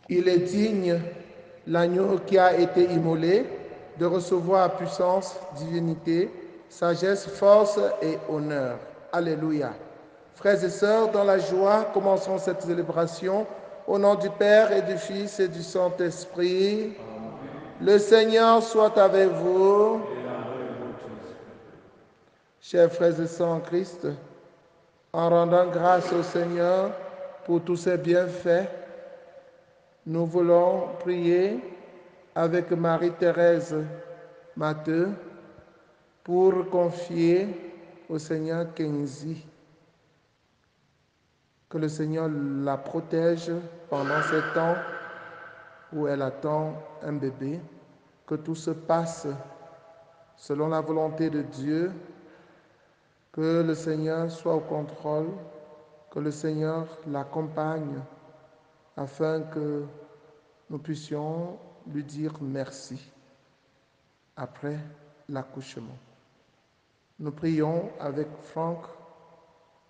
Il est digne, l'agneau qui a été immolé, de recevoir puissance, divinité, sagesse, force et honneur. Alléluia. Frères et sœurs, dans la joie, commençons cette célébration au nom du Père et du Fils et du Saint-Esprit. Le Seigneur soit avec vous. Chers frères et sœurs en Christ, en rendant grâce au Seigneur pour tous ses bienfaits, nous voulons prier avec Marie-Thérèse Matteux pour confier au Seigneur Kenzie. Que le Seigneur la protège pendant ces temps où elle attend un bébé. Que tout se passe selon la volonté de Dieu. Que le Seigneur soit au contrôle. Que le Seigneur l'accompagne afin que nous puissions lui dire merci après l'accouchement. Nous prions avec Franck,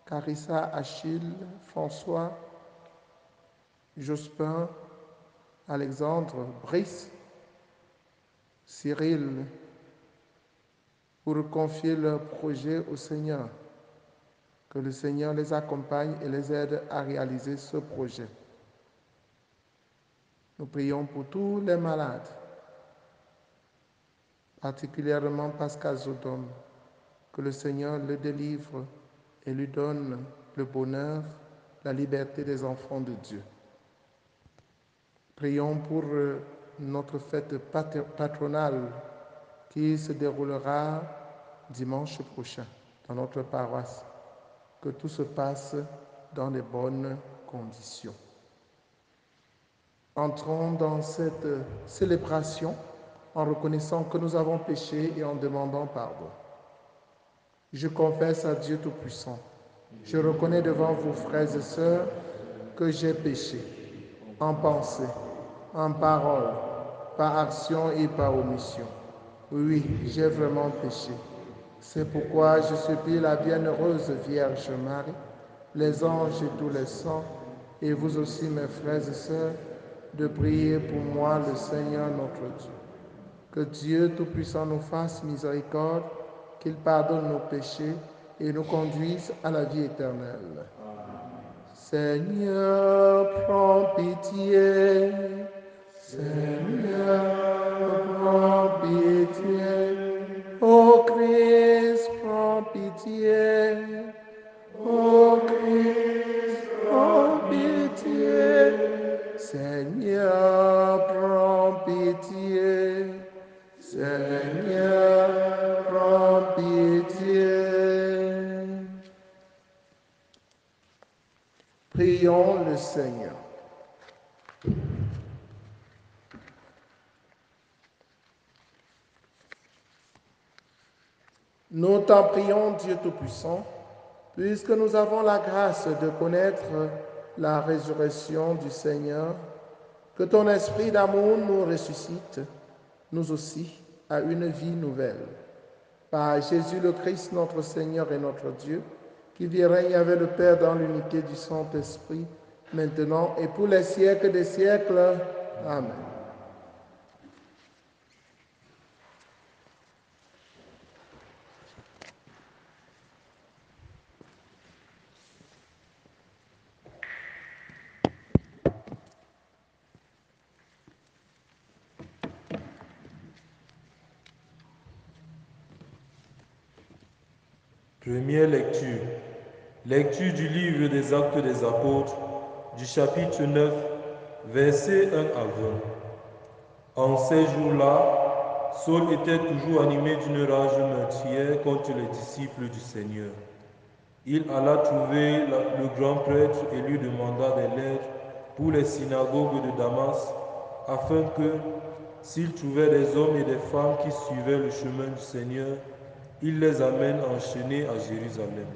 Carissa, Achille, François, Jospin, Alexandre, Brice, Cyril, pour confier leur projet au Seigneur. Que le Seigneur les accompagne et les aide à réaliser ce projet. Nous prions pour tous les malades, particulièrement Pascal Zodom. Que le Seigneur le délivre et lui donne le bonheur, la liberté des enfants de Dieu. Prions pour notre fête patronale qui se déroulera dimanche prochain dans notre paroisse. Que tout se passe dans de bonnes conditions. Entrons dans cette célébration en reconnaissant que nous avons péché et en demandant pardon. Je confesse à Dieu Tout-Puissant. Je reconnais devant vous, frères et sœurs, que j'ai péché en pensée, en parole, par action et par omission. Oui, j'ai vraiment péché. C'est pourquoi je supplie la bienheureuse Vierge Marie, les anges et tous les saints, et vous aussi, mes frères et sœurs, de prier pour moi, le Seigneur notre Dieu. Que Dieu Tout-Puissant nous fasse miséricorde, qu'il pardonne nos péchés et nous conduise à la vie éternelle. Seigneur, prends pitié. Seigneur, prends pitié. Ô Christ, prends pitié. Ô Christ, prends pitié. Seigneur, prends pitié. Seigneur, prends pitié. Prions le Seigneur. Nous t'en prions, Dieu Tout-Puissant, puisque nous avons la grâce de connaître la résurrection du Seigneur, que ton esprit d'amour nous ressuscite, nous aussi, à une vie nouvelle. Par Jésus le Christ, notre Seigneur et notre Dieu, qui vit et règne avec le Père dans l'unité du Saint-Esprit, maintenant et pour les siècles des siècles. Amen. Première lecture. Lecture du livre des Actes des Apôtres, du chapitre 9, versets 1 à 20. En ces jours-là, Saul était toujours animé d'une rage meurtrière contre les disciples du Seigneur. Il alla trouver le grand prêtre et lui demanda des lettres pour les synagogues de Damas, afin que, s'il trouvait des hommes et des femmes qui suivaient le chemin du Seigneur, il les amène enchaînés à Jérusalem.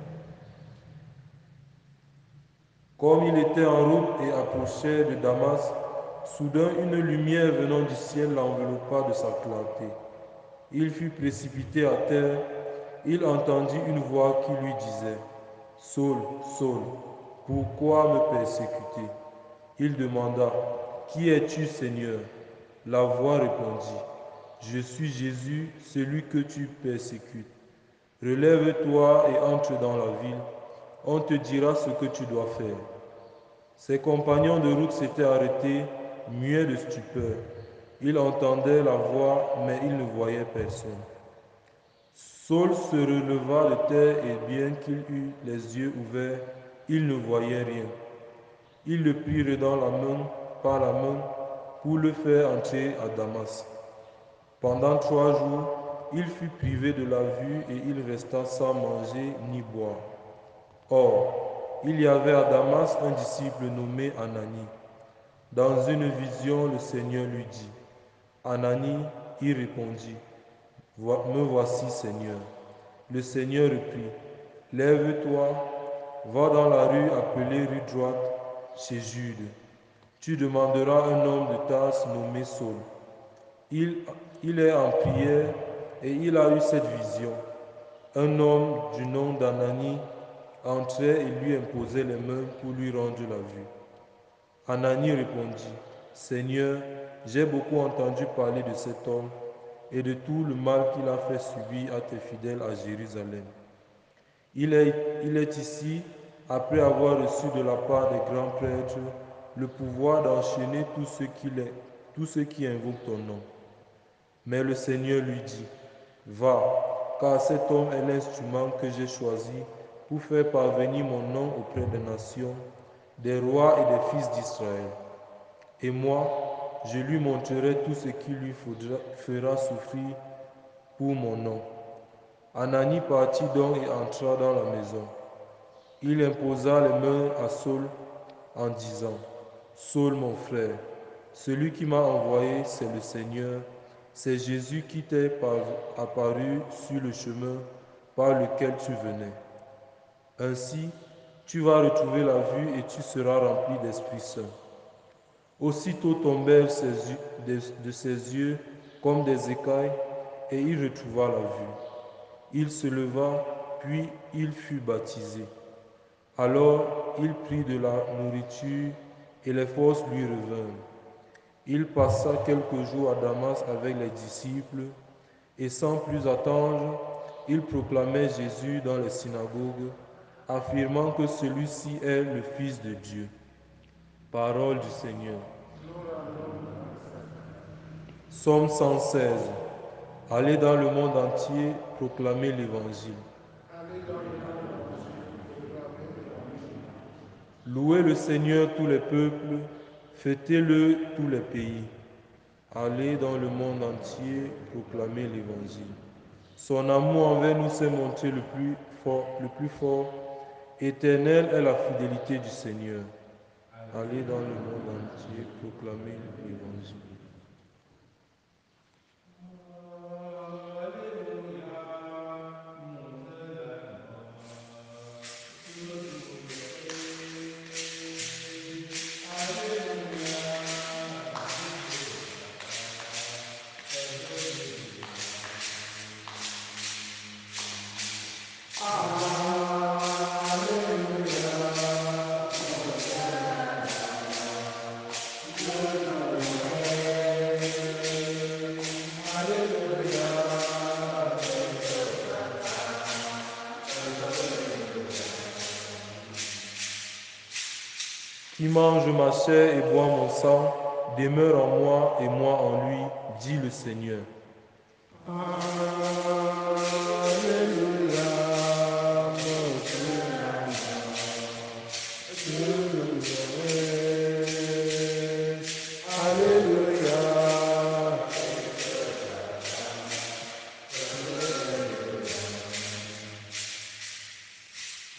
Comme il était en route et approchait de Damas, soudain une lumière venant du ciel l'enveloppa de sa clarté. Il fut précipité à terre. Il entendit une voix qui lui disait « Saul, Saul, pourquoi me persécuter ?» Il demanda « Qui es-tu, Seigneur? La voix répondit, je suis Jésus, celui que tu persécutes. Relève-toi et entre dans la ville, on te dira ce que tu dois faire. Ses compagnons de route s'étaient arrêtés, muets de stupeur. Ils entendaient la voix, mais ils ne voyaient personne. Saul se releva de terre et bien qu'il eût les yeux ouverts, il ne voyait rien. Ils le prirent par la main pour le faire entrer à Damas. Pendant 3 jours, il fut privé de la vue et il resta sans manger ni boire. Or, il y avait à Damas un disciple nommé Anani. Dans une vision, le Seigneur lui dit, Anani, il répondit, me voici, Seigneur. Le Seigneur reprit, lève-toi, va dans la rue appelée rue droite, chez Jude. Tu demanderas un homme de Tarse nommé Saul. Il est en prière et il a eu cette vision. Un homme du nom d'Anani entrait et lui imposait les mains pour lui rendre la vue. Anani répondit, Seigneur, j'ai beaucoup entendu parler de cet homme et de tout le mal qu'il a fait subir à tes fidèles à Jérusalem. Il est ici, après avoir reçu de la part des grands prêtres le pouvoir d'enchaîner tous ceux qui invoquent ton nom. Mais le Seigneur lui dit, va, car cet homme est l'instrument que j'ai choisi pour faire parvenir mon nom auprès des nations, des rois et des fils d'Israël. Et moi, je lui montrerai tout ce qui lui fera souffrir pour mon nom. Anani partit donc et entra dans la maison. Il imposa les mains à Saul en disant, Saul mon frère, celui qui m'a envoyé, c'est le Seigneur, c'est Jésus qui t'est apparu sur le chemin par lequel tu venais. Ainsi, tu vas retrouver la vue et tu seras rempli d'Esprit Saint. Aussitôt tombèrent de ses yeux comme des écailles et il retrouva la vue. Il se leva, puis il fut baptisé. Alors il prit de la nourriture et les forces lui revinrent. Il passa quelques jours à Damas avec les disciples et sans plus attendre, il proclamait Jésus dans les synagogues, affirmant que celui-ci est le Fils de Dieu. Parole du Seigneur. Psaume 116. Allez dans le monde entier, proclamer l'Évangile. Louez le Seigneur tous les peuples, fêtez-le tous les pays. Allez dans le monde entier, proclamer l'Évangile. Son amour envers nous s'est montré le plus fort. Éternelle est la fidélité du Seigneur. Allez dans le monde entier, proclamer l'Évangile. Qui mange ma chair et boit mon sang, demeure en moi et moi en lui, dit le Seigneur.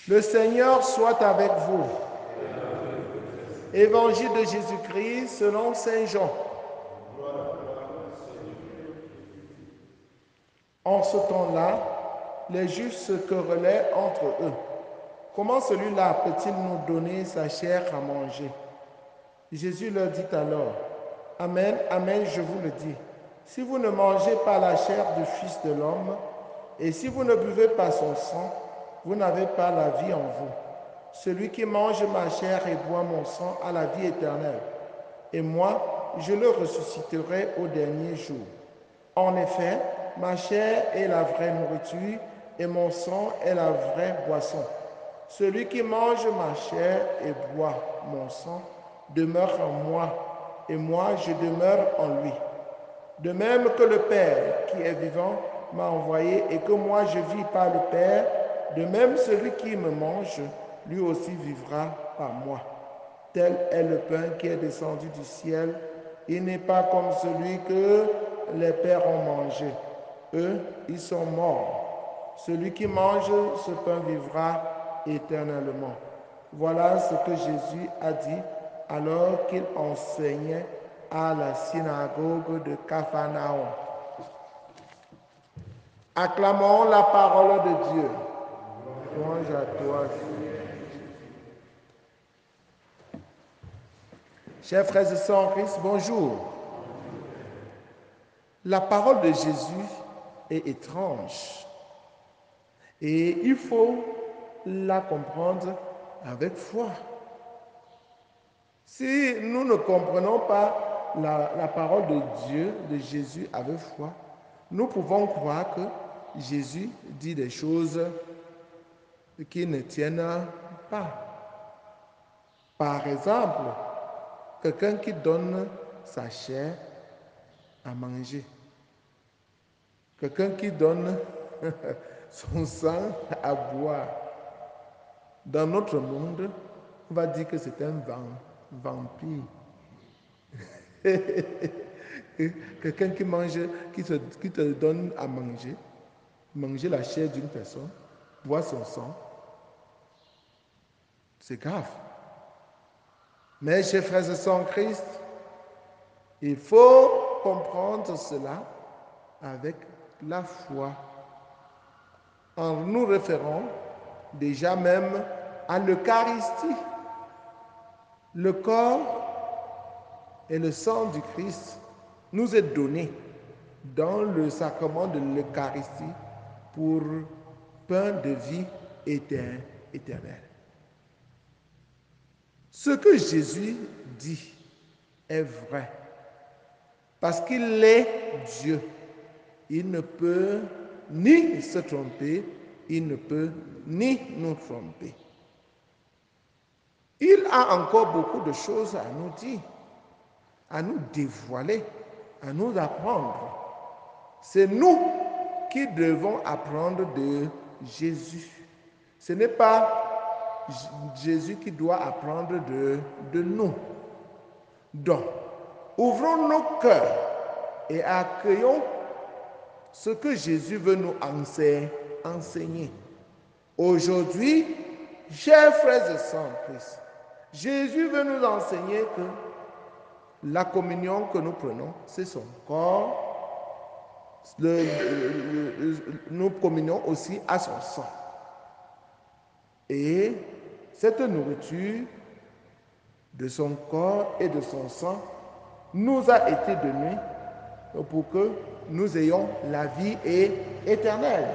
Le Seigneur soit avec vous. Évangile de Jésus-Christ selon Saint Jean. En ce temps-là, les Juifs se querellaient entre eux. Comment celui-là peut-il nous donner sa chair à manger? Jésus leur dit alors, Amen, Amen, je vous le dis, si vous ne mangez pas la chair du Fils de l'homme, et si vous ne buvez pas son sang, vous n'avez pas la vie en vous. Celui qui mange ma chair et boit mon sang a la vie éternelle, et moi, je le ressusciterai au dernier jour. En effet, ma chair est la vraie nourriture et mon sang est la vraie boisson. Celui qui mange ma chair et boit mon sang demeure en moi, et moi je demeure en lui. De même que le Père qui est vivant m'a envoyé et que moi je vis par le Père, de même celui qui me mange, lui aussi vivra par moi. Tel est le pain qui est descendu du ciel. Il n'est pas comme celui que les pères ont mangé. Eux, ils sont morts. Celui qui mange ce pain vivra éternellement. Voilà ce que Jésus a dit alors qu'il enseignait à la synagogue de Capharnaüm. Acclamons la parole de Dieu. Louange à toi, Seigneur. Chers frères et sœurs en Christ, bonjour. La parole de Jésus est étrange et il faut la comprendre avec foi. Si nous ne comprenons pas la parole de Dieu, de Jésus avec foi, nous pouvons croire que Jésus dit des choses qui ne tiennent pas. Par exemple, quelqu'un qui donne sa chair à manger, quelqu'un qui donne son sang à boire. Dans notre monde, on va dire que c'est un vampire. Quelqu'un qui mange, qui te donne à manger la chair d'une personne, boire son sang, c'est grave. Mais chers frères et sœurs en Christ, il faut comprendre cela avec la foi, en nous référant déjà même à l'Eucharistie, le corps et le sang du Christ nous est donné dans le sacrement de l'Eucharistie pour pain de vie éternelle. Ce que Jésus dit est vrai, parce qu'il est Dieu. Il ne peut ni se tromper, il ne peut ni nous tromper. Il a encore beaucoup de choses à nous dire, à nous dévoiler, à nous apprendre. C'est nous qui devons apprendre de Jésus. Ce n'est pas Jésus qui doit apprendre de nous. Donc, ouvrons nos cœurs et accueillons ce que Jésus veut nous enseigner. Aujourd'hui, chers frères et sœurs en Christ, Jésus veut nous enseigner que la communion que nous prenons, c'est son corps. Nous communions aussi à son sang. Et cette nourriture de son corps et de son sang nous a été donnée pour que nous ayons la vie éternelle.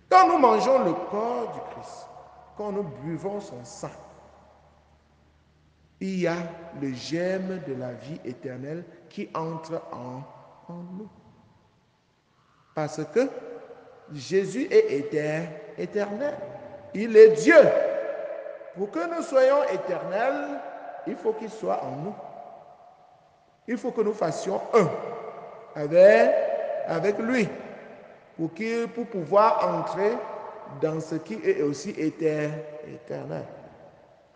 Quand nous mangeons le corps du Christ, quand nous buvons son sang, il y a le germe de la vie éternelle qui entre en nous. Parce que Jésus est éternel. Il est Dieu. Pour que nous soyons éternels, il faut qu'il soit en nous. Il faut que nous fassions un avec lui pour pouvoir entrer dans ce qui est aussi éternel.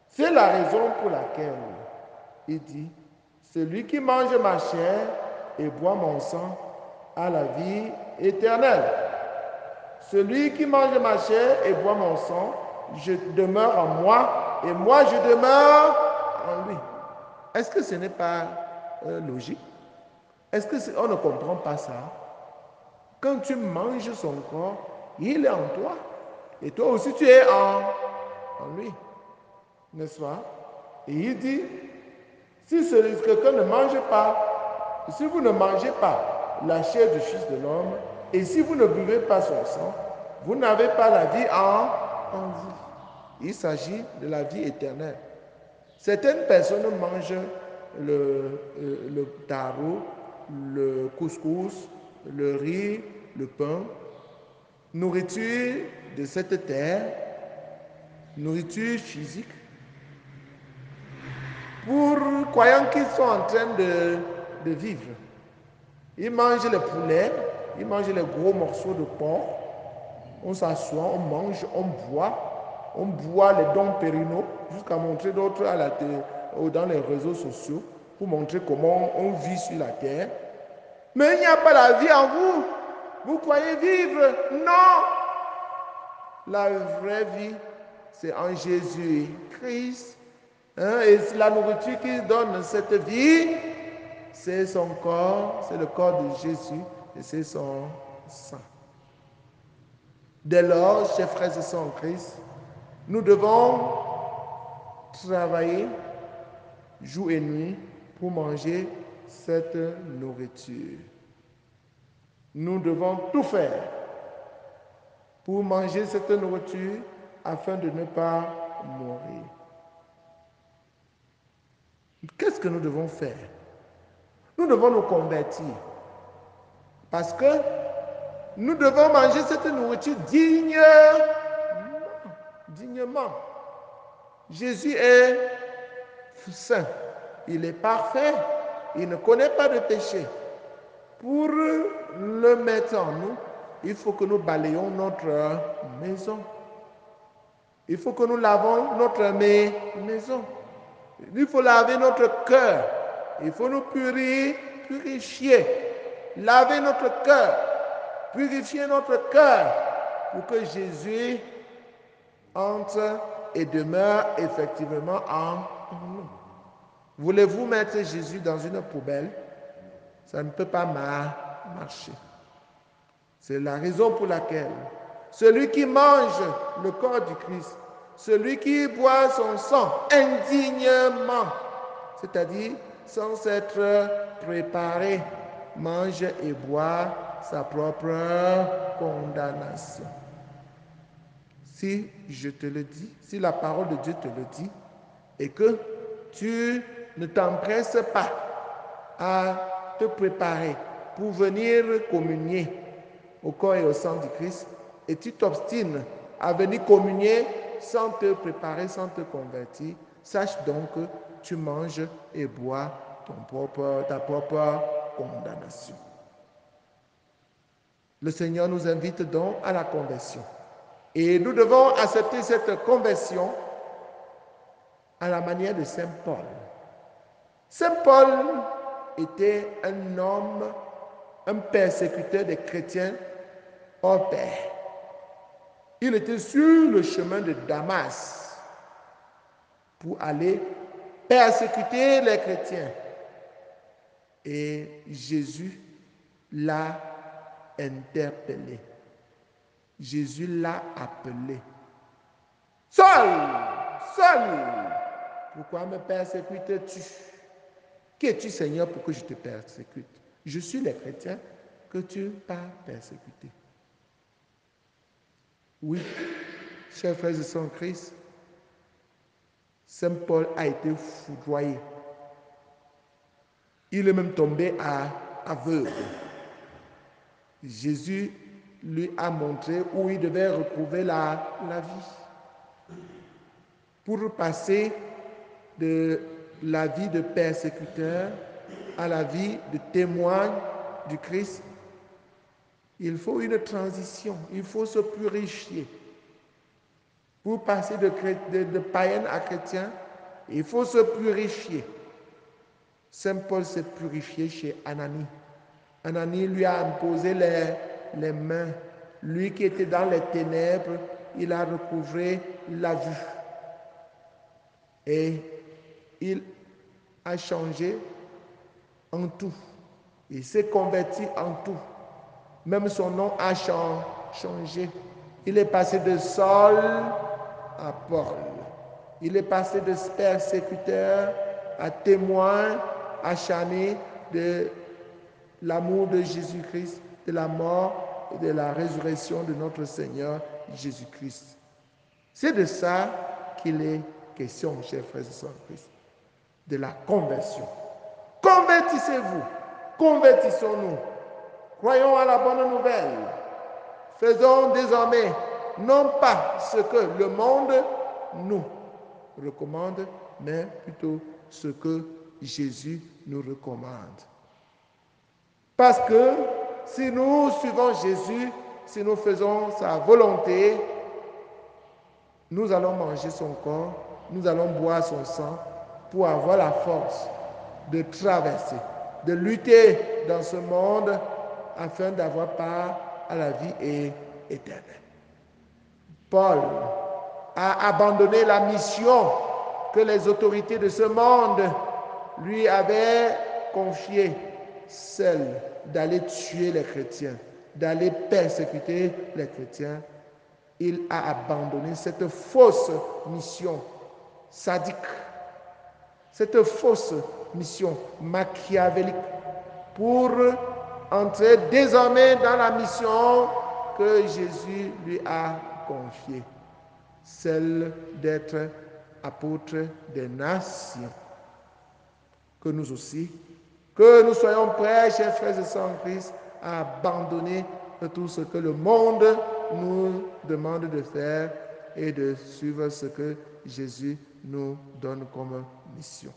C'est la raison pour laquelle il dit, celui qui mange ma chair et boit mon sang a la vie éternelle. Celui qui mange ma chair et boit mon sang, je demeure en moi et moi je demeure en lui. Est-ce que ce n'est pas logique? Est-ce qu'on ne comprend pas ça? Quand tu manges son corps, il est en toi. Et toi aussi tu es en lui. N'est-ce pas? Et il dit, si quelqu'un ne mange pas, si vous ne mangez pas la chair du Fils de l'homme, et si vous ne buvez pas son sang, vous n'avez pas la vie en vous. Il s'agit de la vie éternelle. Certaines personnes mangent le taro, le couscous, le riz, le pain, nourriture de cette terre, nourriture physique, croyant qu'ils sont en train de vivre. Ils mangent le poulet, ils mangent les gros morceaux de porc, on s'assoit, on mange, on boit les dons périnaux jusqu'à montrer d'autres à la télé ou dans les réseaux sociaux pour montrer comment on vit sur la terre. Mais il n'y a pas la vie en vous. Vous croyez vivre? Non. La vraie vie, c'est en Jésus-Christ. Et la nourriture qui donne cette vie, c'est son corps, c'est le corps de Jésus et c'est son sang. Dès lors, chers frères et sœurs en Christ, nous devons travailler jour et nuit pour manger cette nourriture. Nous devons tout faire pour manger cette nourriture afin de ne pas mourir. Qu'est-ce que nous devons faire? Nous devons nous convertir parce que nous devons manger cette nourriture dignement. Jésus est saint, il est parfait, il ne connaît pas de péché. Pour le mettre en nous, il faut que nous balayions notre maison. Il faut que nous lavons notre maison. Il faut laver notre cœur. Il faut nous purifier. Laver notre cœur. Purifier notre cœur pour que Jésus entre et demeure effectivement en nous. Voulez-vous mettre Jésus dans une poubelle? Ça ne peut pas marcher. C'est la raison pour laquelle celui qui mange le corps du Christ, celui qui boit son sang indignement, c'est-à-dire sans être préparé, mange et boit sa propre condamnation. Si je te le dis, si la parole de Dieu te le dit, et que tu ne t'empresses pas à te préparer pour venir communier au corps et au sang du Christ, et tu t'obstines à venir communier sans te préparer, sans te convertir, sache donc que tu manges et bois ta propre condamnation. Le Seigneur nous invite donc à la conversion. Et nous devons accepter cette conversion à la manière de Saint Paul. Saint Paul était un homme, un persécuteur des chrétiens hors pair. Il était sur le chemin de Damas pour aller persécuter les chrétiens. Et Jésus l'a interpellé. Jésus l'a appelé. Saul, pourquoi me persécutes-tu? Qui es-tu, Seigneur, pour que je te persécute? Je suis les chrétiens que tu as persécutés. Oui, chers frères et sœurs en Christ, Saint Paul a été foudroyé. Il est même tombé aveugle. Jésus lui a montré où il devait retrouver la vie. Pour passer de la vie de persécuteur à la vie de témoin du Christ, il faut une transition, il faut se purifier. Pour passer de païen à chrétien, il faut se purifier. Saint Paul s'est purifié chez Ananie. Ananie lui a imposé les mains. Lui qui était dans les ténèbres, il a recouvré la vue. Et il a changé en tout. Il s'est converti en tout. Même son nom a changé. Il est passé de Saul à Paul. Il est passé de persécuteur à témoin acharné de l'amour de Jésus-Christ, de la mort et de la résurrection de notre Seigneur Jésus-Christ. C'est de ça qu'il est question, chers frères et sœurs en Christ. de la conversion. Convertissez-vous, convertissons-nous, croyons à la bonne nouvelle. Faisons désormais non pas ce que le monde nous recommande, mais plutôt ce que Jésus nous recommande. Parce que si nous suivons Jésus, si nous faisons sa volonté, nous allons manger son corps, nous allons boire son sang pour avoir la force de traverser, de lutter dans ce monde afin d'avoir part à la vie éternelle. Paul a abandonné la mission que les autorités de ce monde lui avaient confiée, celle d'aller tuer les chrétiens, d'aller persécuter les chrétiens. Il a abandonné cette fausse mission sadique, cette fausse mission machiavélique pour entrer désormais dans la mission que Jésus lui a confiée, celle d'être apôtre des nations. Que nous aussi, que nous soyons prêts, chers frères et sœurs en Christ, à abandonner tout ce que le monde nous demande de faire et de suivre ce que Jésus nous donne comme mission.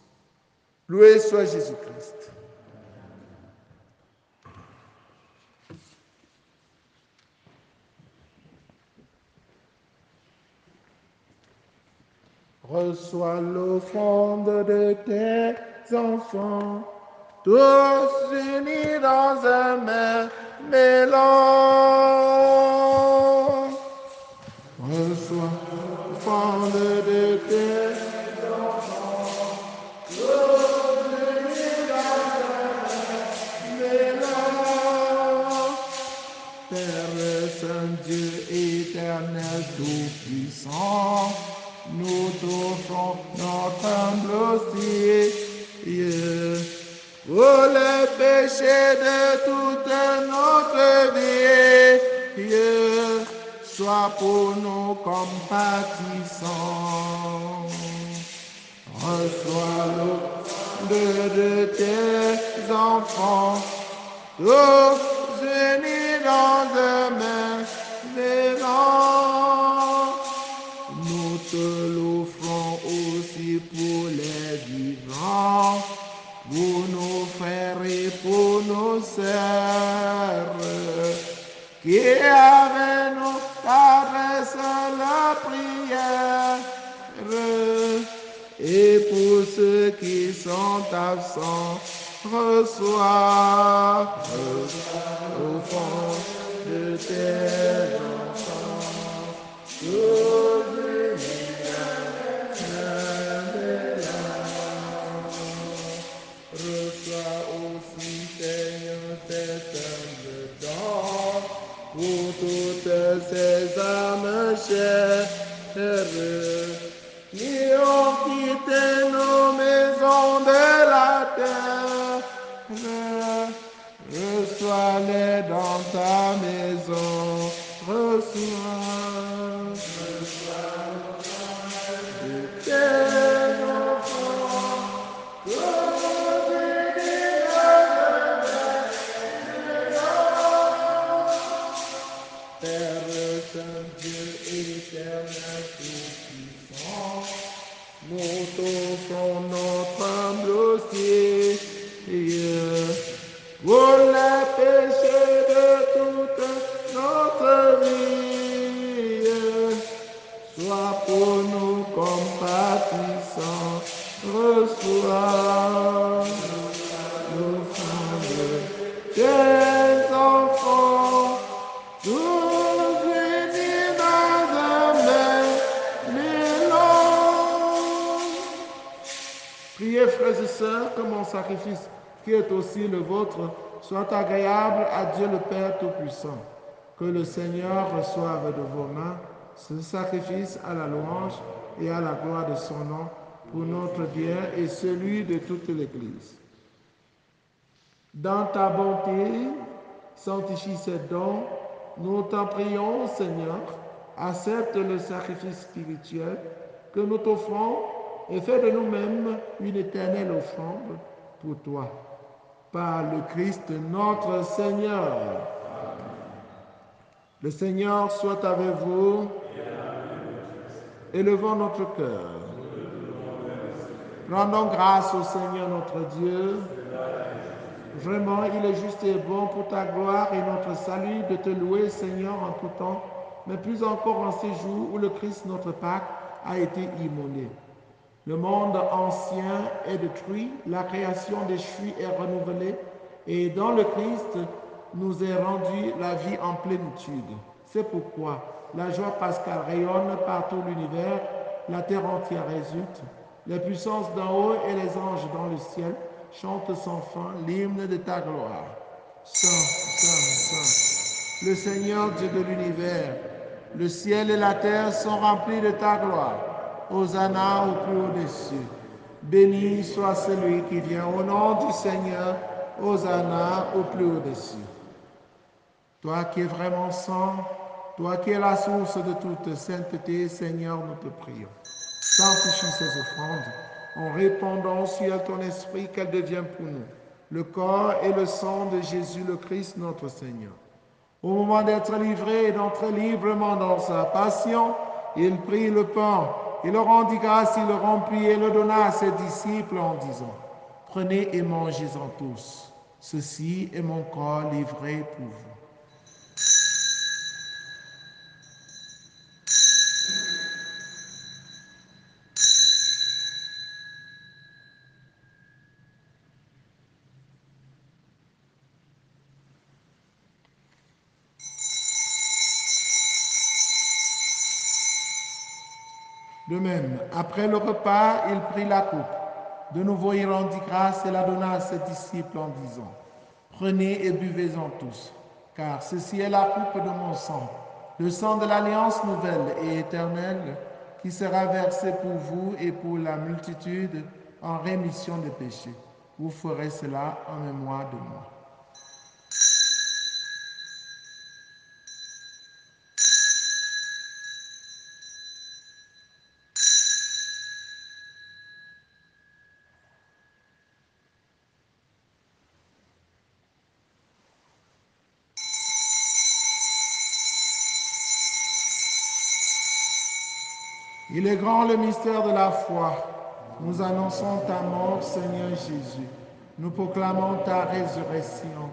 Loué soit Jésus-Christ. Reçois l'offrande de tes enfants, tous unis dans un même mélange. Reçois l'offrande de tes enfants, tous unis dans un même mélange. Père Saint Dieu éternel tout-puissant, nous t'offrons notre humble aussi pour les péchés de toute notre vie. Sois pour nous compatissant. Reçois l'offrande de tes enfants, tous unis dans un même mélange. Nous te l'offrons aussi pour les vivants, pour nos frères et pour nos sœurs, qui avec nous caressent la prière, et pour ceux qui sont absents, reçois l'offrande de tes enfants. Reçois aussi, Seigneur, cette humble don pour toutes ces âmes chères qui ont quitté nos maisons de la terre. Reçois-les dans ta maison. Reçois de tes enfants. Père Saint-Dieu éternel tout-puissant, nous t'offrons notre humble aussi pour les péchés de toute notre vie. Sois pour nous compatissant. Reçois l'offrande de tes enfants, tous unis dans un même mélange. Priez, frères et sœurs, que mon sacrifice, qui est aussi le vôtre, soit agréable à Dieu le Père Tout-Puissant. Que le Seigneur reçoive de vos mains ce sacrifice à la louange et à la gloire de son nom, pour notre bien et celui de toute l'Église. Dans ta bonté, sanctifie ces dons. Nous t'en prions, Seigneur, accepte le sacrifice spirituel que nous t'offrons et fais de nous-mêmes une éternelle offrande pour toi. Par le Christ notre Seigneur. Le Seigneur soit avec vous. Élevons notre cœur. Rendons grâce au Seigneur notre Dieu. Vraiment, il est juste et bon pour ta gloire et notre salut de te louer, Seigneur, en tout temps, mais plus encore en ces jours où le Christ, notre Pâque, a été immolé. Le monde ancien est détruit, la création déchue est renouvelée, et dans le Christ nous est rendue la vie en plénitude. C'est pourquoi la joie pascale rayonne par tout l'univers, la terre entière résulte, les puissances d'en haut et les anges dans le ciel chantent sans fin l'hymne de ta gloire. Saint, Saint, Saint, le Seigneur Dieu de l'univers, le ciel et la terre sont remplis de ta gloire. Hosanna au plus haut des cieux. Béni soit celui qui vient au nom du Seigneur. Hosanna au plus haut des cieux. Toi qui es vraiment saint, toi qui es la source de toute sainteté, Seigneur, nous te prions. Sanctifie ces offrandes en répandant au ciel ton esprit qu'elles deviennent pour nous le corps et le sang de Jésus le Christ notre Seigneur. Au moment d'être livré et d'entrer librement dans sa passion, il prit le pain, il le rendit grâce, il le rompit et le donna à ses disciples en disant, « Prenez et mangez-en tous, ceci est mon corps livré pour vous. » De même, après le repas, il prit la coupe. De nouveau, il rendit grâce et la donna à ses disciples en disant, « Prenez et buvez-en tous, car ceci est la coupe de mon sang, le sang de l'alliance nouvelle et éternelle, qui sera versé pour vous et pour la multitude en rémission des péchés. Vous ferez cela en mémoire de moi. » Il est grand le mystère de la foi. Nous annonçons ta mort, Seigneur Jésus. Nous proclamons ta résurrection.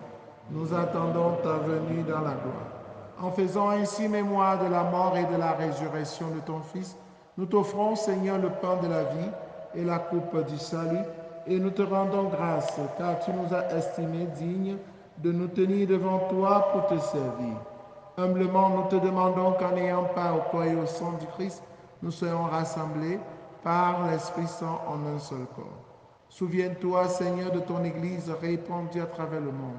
Nous attendons ta venue dans la gloire. En faisant ainsi mémoire de la mort et de la résurrection de ton Fils, nous t'offrons, Seigneur, le pain de la vie et la coupe du salut, et nous te rendons grâce, car tu nous as estimés dignes de nous tenir devant toi pour te servir. Humblement, nous te demandons qu'en ayant part au corps et au sang du Christ, nous soyons rassemblés par l'Esprit Saint en un seul corps. Souviens-toi, Seigneur, de ton Église répandue à travers le monde.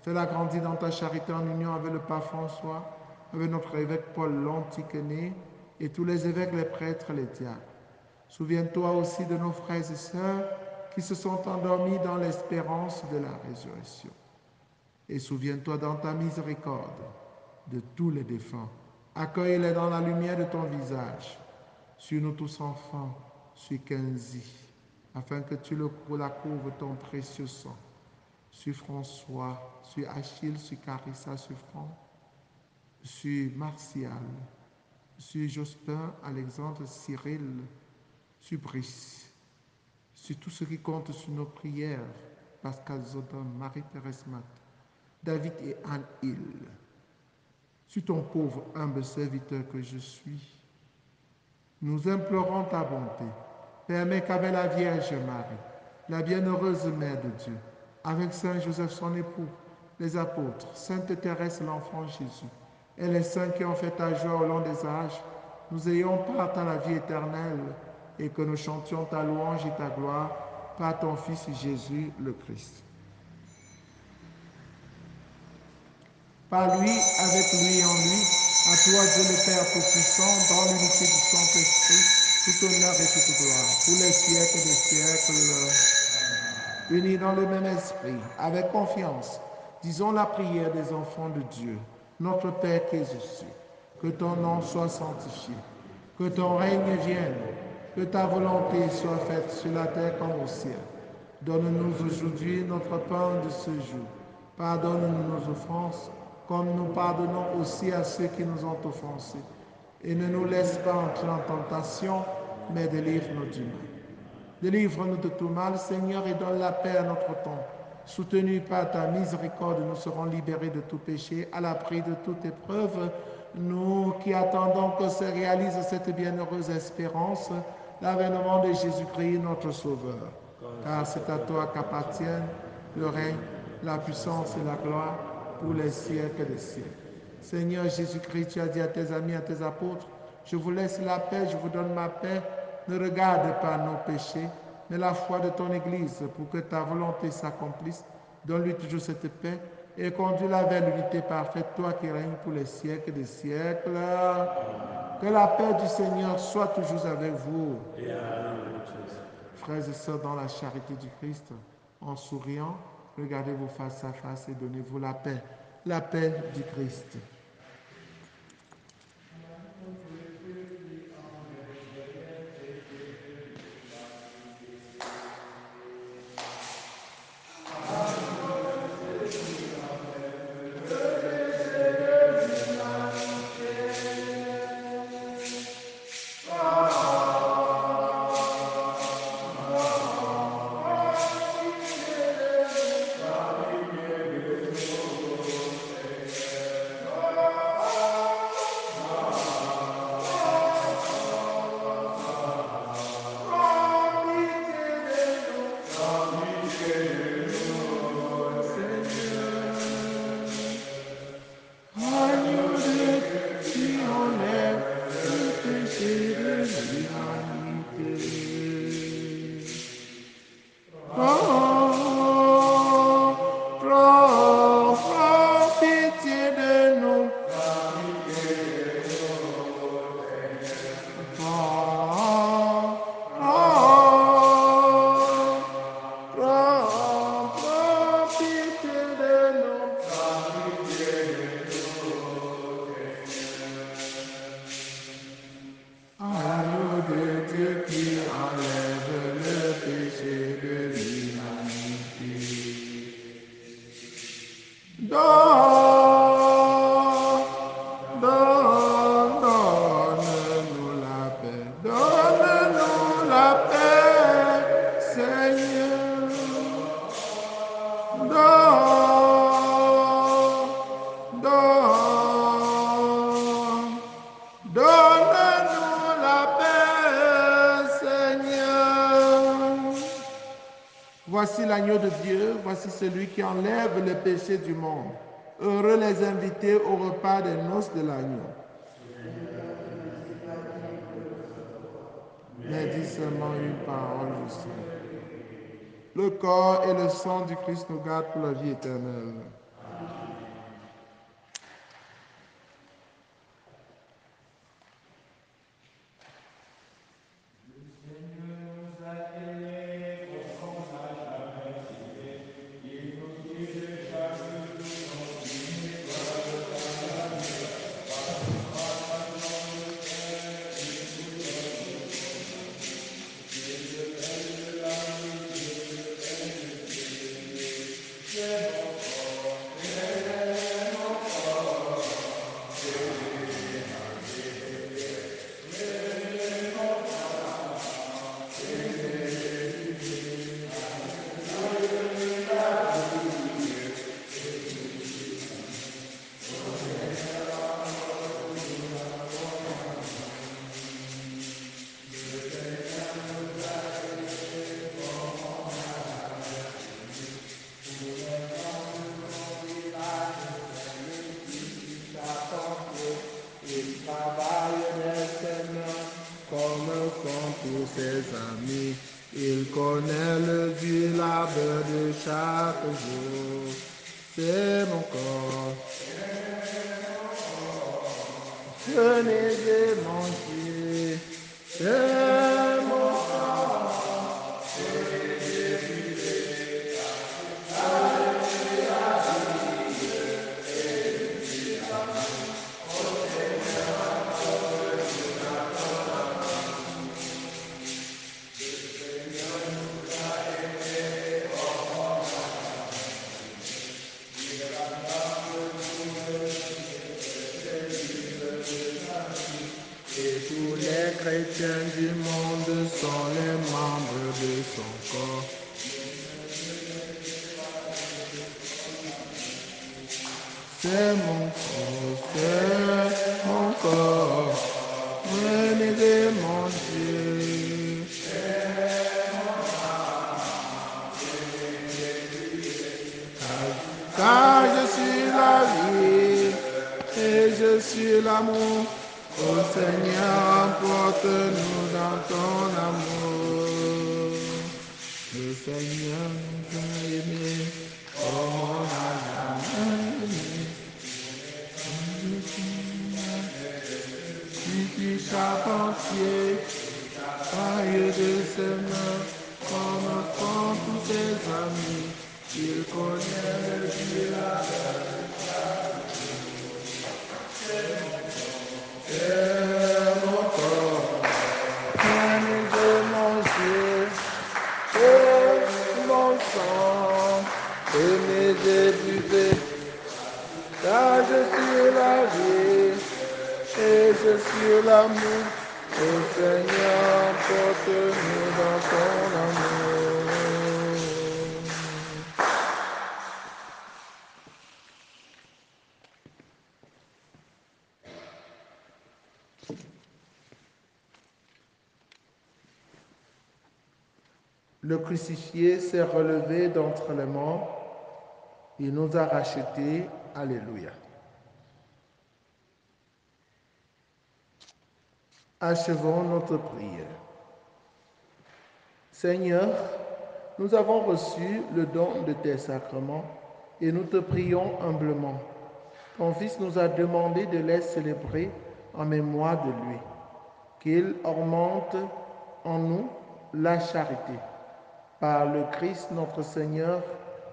Fais-la grandir dans ta charité en union avec le pape François, avec notre évêque Paul l'Antiquené et tous les évêques, les prêtres, les diacres. Souviens-toi aussi de nos frères et sœurs qui se sont endormis dans l'espérance de la résurrection. Et souviens-toi dans ta miséricorde de tous les défunts. Accueille-les dans la lumière de ton visage. Sur nous tous enfants, sur Kenzie, afin que tu la couvres ton précieux sang. Sur François, sur Achille, sur Carissa, sur Franck, sur Martial, sur Jospin, Alexandre, Cyril, sur Brice, sur tous ceux qui comptent sur nos prières, Pascal Zodin, Marie-Thérèse Mat, David et Anne-Hill, sur ton pauvre, humble serviteur que je suis. Nous implorons ta bonté. Permets qu'avec la Vierge Marie, la bienheureuse Mère de Dieu, avec Saint Joseph son époux, les apôtres, Sainte Thérèse l'enfant Jésus, et les saints qui ont fait ta joie au long des âges, nous ayons part à la vie éternelle et que nous chantions ta louange et ta gloire par ton Fils Jésus le Christ. Par lui, avec lui et en lui, à toi Dieu le Père Tout-Puissant, dans l'unité du Saint-Esprit, tout honneur et toute gloire, pour les siècles des siècles, unis dans le même esprit, avec confiance, disons la prière des enfants de Dieu. Notre Père qui es aux cieux, que ton nom soit sanctifié, que ton règne vienne, Que ta volonté soit faite sur la terre comme au ciel. Donne-nous aujourd'hui notre pain de ce jour. Pardonne-nous nos offenses, comme nous pardonnons aussi à ceux qui nous ont offensés. Et ne nous laisse pas entrer en tentation, mais délivre-nous du mal. Délivre-nous de tout mal, Seigneur, et donne la paix à notre temps. Soutenus par ta miséricorde, nous serons libérés de tout péché, à l'abri de toute épreuve. Nous qui attendons que se réalise cette bienheureuse espérance, l'avènement de Jésus-Christ, notre Sauveur. Car c'est à toi qu'appartiennent le règne, la puissance et la gloire pour les siècles des siècles. Seigneur Jésus-Christ, tu as dit à tes amis, à tes apôtres, je vous laisse la paix, je vous donne ma paix. Ne regarde pas nos péchés, mais la foi de ton Église pour que ta volonté s'accomplisse. Donne-lui toujours cette paix et conduis-la vers l'unité parfaite, toi qui règnes pour les siècles des siècles. Que la paix du Seigneur soit toujours avec vous. Frères et sœurs, dans la charité du Christ, en souriant, regardez-vous face à face et donnez-vous la paix du Christ. Voici l'agneau de Dieu, voici celui qui enlève le péché du monde. Heureux les invités au repas des noces de l'agneau. Mais dis seulement une parole, je suis. Le corps et le sang du Christ nous gardent pour la vie éternelle. Ses amis, il connaît le dur labeur de chaque jour. C'est mon corps. Venez et mangez. C'est mon corps. Venez et buvez. les membres de son corps. C'est mon corps, venez de mon Dieu. Car je suis la vie et je suis l'amour. Ô Seigneur, emporte-nous dans ton amour. Le Seigneur nous a aimés, comme on n'a jamais aimé. Tu charpentier, taille de ses mains, comme font tous ses amis. Il connaît le Dieu la mon corps, plein de mon Dieu, et mon sang, aimez et buvez, car je suis la vie, et je suis l'amour. Ô Seigneur, porte-nous dans ton amour. Le crucifié s'est relevé d'entre les morts. Il nous a rachetés. Alléluia. Achevons notre prière. Seigneur, nous avons reçu le don de tes sacrements et nous te prions humblement. Ton Fils nous a demandé de les célébrer en mémoire de lui, qu'il augmente en nous la charité. Par le Christ notre Seigneur,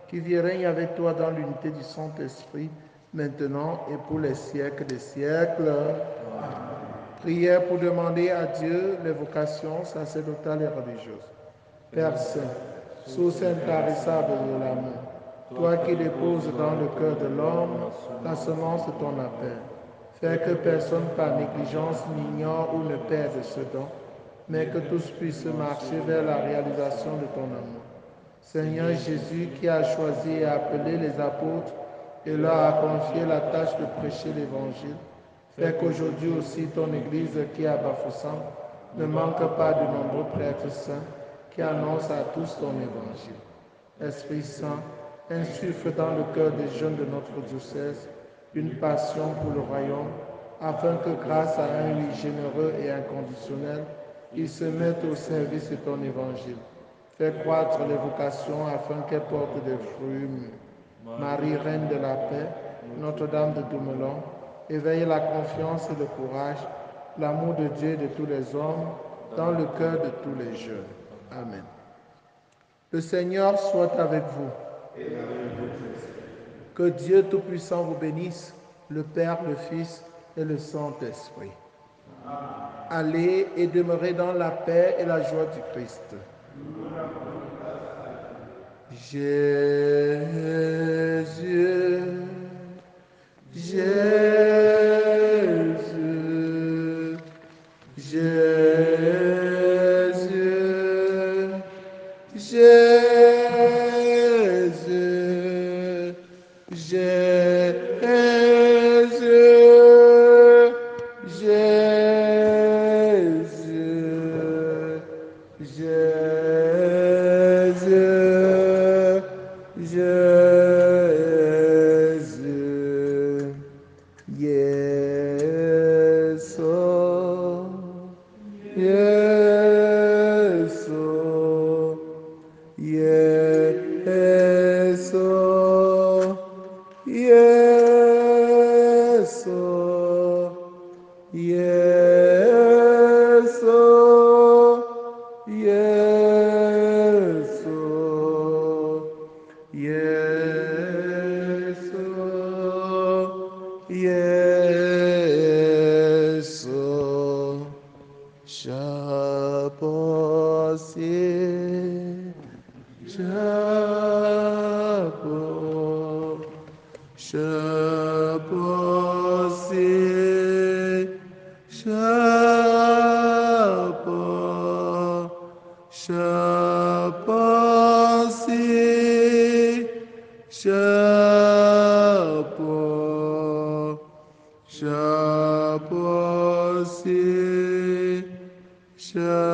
qui vit et règne avec toi dans l'unité du Saint-Esprit, maintenant et pour les siècles des siècles. Prière pour demander à Dieu les vocations sacerdotales et religieuses. Père Saint, source intarissable de l'amour, toi qui déposes dans le cœur de l'homme la semence de ton appel, fais que personne par négligence n'ignore ou ne perde ce don, mais que tous puissent marcher vers la réalisation de ton amour. Seigneur Jésus, qui a choisi et appelé les apôtres et leur a confié la tâche de prêcher l'Évangile, fais qu'aujourd'hui aussi ton Église qui est à Bafoussam ne manque pas de nombreux prêtres saints qui annoncent à tous ton Évangile. Esprit Saint, insuffle dans le cœur des jeunes de notre diocèse une passion pour le royaume, afin que grâce à un oui généreux et inconditionnel, ils se mettent au service de ton Évangile. Fais croître les vocations afin qu'elles portent des fruits. Marie, Reine de la paix, Notre-Dame de Dumoulin, éveille la confiance et le courage, l'amour de Dieu et de tous les hommes, dans le cœur de tous les jeunes. Amen. Le Seigneur soit avec vous. Que Dieu Tout-Puissant vous bénisse, le Père, le Fils et le Saint-Esprit. Allez et demeurez dans la paix et la joie du Christ. Jésus, Jésus, Jésus, Jésus, Je